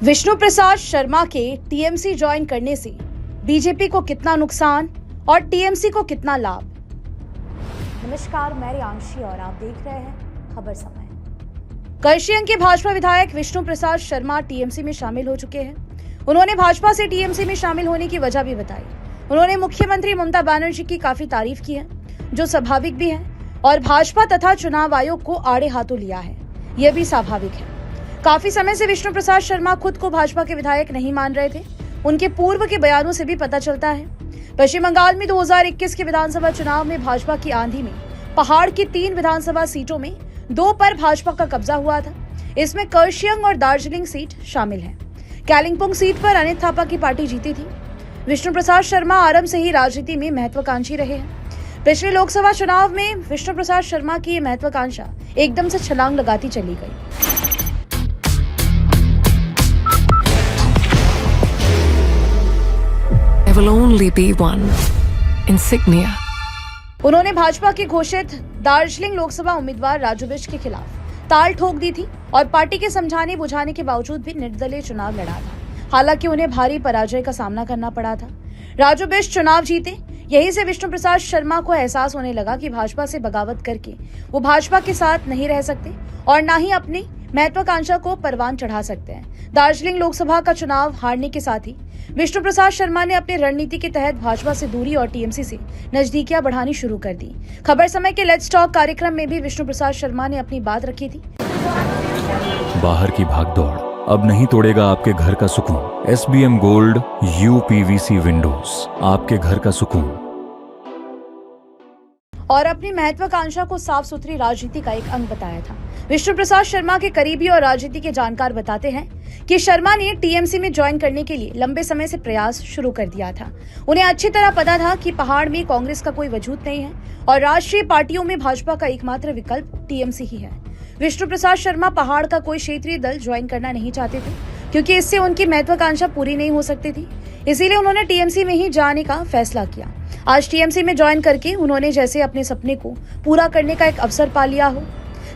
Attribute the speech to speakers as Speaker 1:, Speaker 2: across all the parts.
Speaker 1: विष्णु प्रसाद शर्मा के TMC join करने से बीजेपी को कितना नुकसान और टीएमसी को कितना लाभ। नमस्कार, मैं रियांशी और आप देख रहे हैं खबर समय। कर्शियंग के भाजपा विधायक विष्णु प्रसाद शर्मा टीएमसी में शामिल हो चुके हैं। उन्होंने भाजपा से टीएमसी में शामिल होने की वजह भी बताई। उन्होंने मुख्यमंत्री ममता बनर्जी की काफी तारीफ की है, जो स्वाभाविक भी है, और भाजपा तथा चुनाव आयोग को आड़े हाथों लिया है, यह भी स्वाभाविक है। काफी समय से विष्णु प्रसाद शर्मा खुद को भाजपा के विधायक नहीं मान रहे थे। उनके पूर्व के बयानों से भी पता चलता है। पश्चिम बंगाल में 2021 के विधानसभा चुनाव में भाजपा की आंधी में पहाड़ की 3 विधानसभा सीटों में 2 पर भाजपा का कब्जा हुआ था। इसमें कर्शियंग और दार्जिलिंग सीट शामिल है। कालिंपोंग सीट पर अनित थापा की पार्टी जीती थी। विष्णु प्रसाद शर्मा आरंभ से ही राजनीति में महत्वाकांक्षी रहे हैं। पिछले लोकसभा चुनाव में विष्णु प्रसाद शर्मा की ये महत्वाकांक्षा एकदम से छलांग लगाती चली गई।
Speaker 2: There will only be one insignia.
Speaker 1: उन्होंने भाजपा के घोषित दार्जिलिंग लोकसभा उम्मीदवार राजू बिष्ट के खिलाफ ताल ठोक दी थी और पार्टी के समझाने बुझाने के बावजूद भी निर्दलीय चुनाव लड़ा था। हालांकि उन्हें भारी पराजय का सामना करना पड़ा था। राजू बिष्ट चुनाव जीते, यहीं से विष्णु प्रसाद शर्मा को एहसास होने लगा कि भाजपा से बगावत करके वो भाजपा के साथ नहीं रह सकते और न ही अपनी महत्वाकांक्षा को परवान चढ़ा सकते हैं। दार्जिलिंग लोकसभा का चुनाव हारने के साथ ही विष्णु प्रसाद शर्मा ने अपनी रणनीति के तहत भाजपा से दूरी और टीएमसी से नजदीकियां बढ़ानी शुरू कर दी। खबर समय के लेट्स टॉक कार्यक्रम में भी विष्णु प्रसाद शर्मा ने अपनी बात रखी थी।
Speaker 3: बाहर की भागदौड़ अब नहीं तोड़ेगा आपके घर का सुकून। SBM गोल्ड UPVC विंडोज, आपके घर का सुकून।
Speaker 1: और अपनी महत्वाकांक्षा को साफ सुथरी राजनीति का एक अंग बताया था। विष्णु प्रसाद शर्मा के करीबी और राजनीति के जानकार बताते हैं कि शर्मा ने टीएमसी में ज्वाइन करने के लिए लंबे समय से प्रयास शुरू कर दिया था। उन्हें अच्छी तरह पता था कि पहाड़ में कांग्रेस का कोई वजूद नहीं है और राष्ट्रीय पार्टियों में भाजपा का एकमात्र विकल्प टीएमसी ही है। विष्णु प्रसाद शर्मा पहाड़ का कोई क्षेत्रीय दल ज्वाइन करना नहीं चाहते थे, क्योंकि इससे उनकी महत्वाकांक्षा पूरी नहीं हो सकती थी। इसीलिए उन्होंने टीएमसी में ही जाने का फैसला किया। आज टीएमसी में ज्वाइन करके उन्होंने जैसे अपने सपने को पूरा करने का एक अवसर पा लिया हो।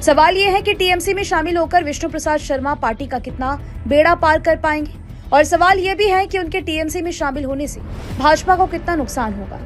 Speaker 1: सवाल यह है कि टीएमसी में शामिल होकर विष्णु प्रसाद शर्मा पार्टी का कितना बेड़ा पार कर पाएंगे, और सवाल यह भी है कि उनके टीएमसी में शामिल होने से भाजपा को कितना नुकसान होगा।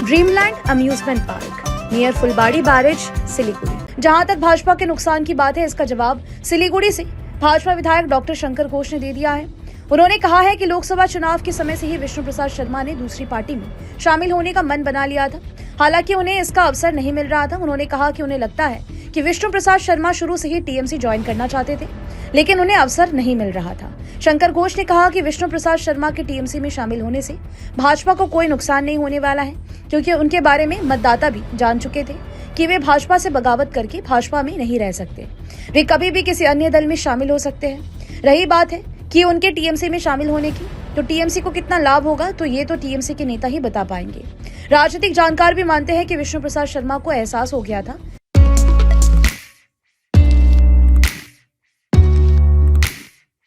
Speaker 1: ड्रीमलैंड अम्यूजमेंट पार्क नियर फुलबाड़ी बैरेज, सिलीगुड़ी। जहां तक भाजपा के नुकसान की बात है, इसका जवाब सिलीगुड़ी से भाजपा विधायक डॉक्टर शंकर घोष ने दे दिया है। उन्होंने कहा है कि लोकसभा चुनाव के समय से ही विष्णु प्रसाद शर्मा ने दूसरी पार्टी में शामिल होने का मन बना लिया था। हालांकि उन्हें इसका अवसर नहीं मिल रहा था। उन्होंने कहा कि उन्हें लगता है कि विष्णु प्रसाद शर्मा शुरू से ही टीएमसी ज्वाइन करना चाहते थे, लेकिन उन्हें अवसर नहीं मिल रहा था। शंकर घोष ने कहा कि विष्णु प्रसाद शर्मा के टीएमसी में शामिल होने से भाजपा को कोई नुकसान नहीं होने वाला है, क्योंकि उनके बारे में मतदाता भी जान चुके थे कि वे भाजपा से बगावत करके भाजपा में नहीं रह सकते। वे कभी भी किसी अन्य दल में शामिल हो सकते हैं। रही बात है कि उनके टीएमसी में शामिल होने की, तो टीएमसी को कितना लाभ होगा, तो ये तो टीएमसी के नेता ही बता पाएंगे। राजनीतिक जानकार भी मानते हैं कि विष्णु प्रसाद शर्मा को एहसास हो गया था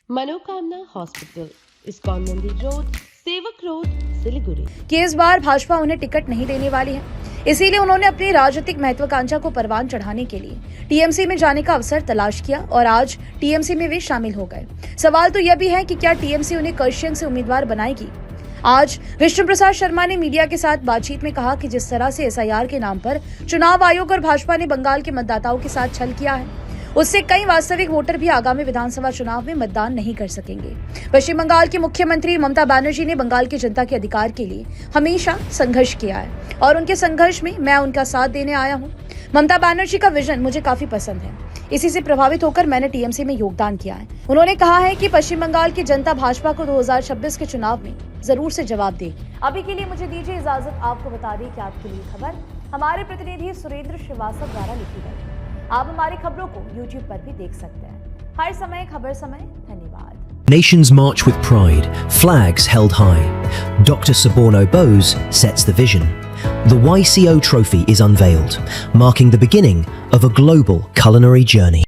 Speaker 4: मनोकामना हॉस्पिटल, इस्कॉन मंदिर रोड, सेवक रोड, सिलीगुड़ी,
Speaker 1: कि इस बार भाजपा उन्हें टिकट नहीं देने वाली है। इसीलिए उन्होंने अपनी राजनीतिक महत्वाकांक्षा को परवान चढ़ाने के लिए टीएमसी में जाने का अवसर तलाश किया और आज टीएमसी में वे शामिल हो गए। सवाल तो यह भी है कि क्या टीएमसी उन्हें कर्शियंग से उम्मीदवार बनाएगी। आज विष्णु प्रसाद शर्मा ने मीडिया के साथ बातचीत में कहा कि जिस तरह से SIR के नाम पर चुनाव आयोग और भाजपा ने बंगाल के मतदाताओं के साथ छल किया है, उससे कई वास्तविक वोटर भी आगामी विधानसभा चुनाव में मतदान नहीं कर सकेंगे। पश्चिम बंगाल की मुख्यमंत्री ममता बनर्जी ने बंगाल की जनता के अधिकार के लिए हमेशा संघर्ष किया है और उनके संघर्ष में मैं उनका साथ देने आया हूं। ममता बनर्जी का विजन मुझे काफी पसंद है। इसी से प्रभावित होकर मैंने टीएमसी में योगदान किया है। उन्होंने कहा है कि पश्चिम बंगाल की जनता भाजपा को 2026 के चुनाव में जरूर से जवाब देगी। अभी के लिए मुझे दीजिए इजाजत। आपको बता दें कि आपके लिए खबर हमारे प्रतिनिधि सुरेंद्र श्रीवास्तव द्वारा लिखी गई। आप हमारी खबरों को YouTube पर भी देख सकते हैं। हर समय खबर समय। धन्यवाद।
Speaker 5: Nations march with pride, flags held high. Dr. Suborno Bose sets the vision. The YCO trophy is unveiled, marking the beginning of a global culinary journey.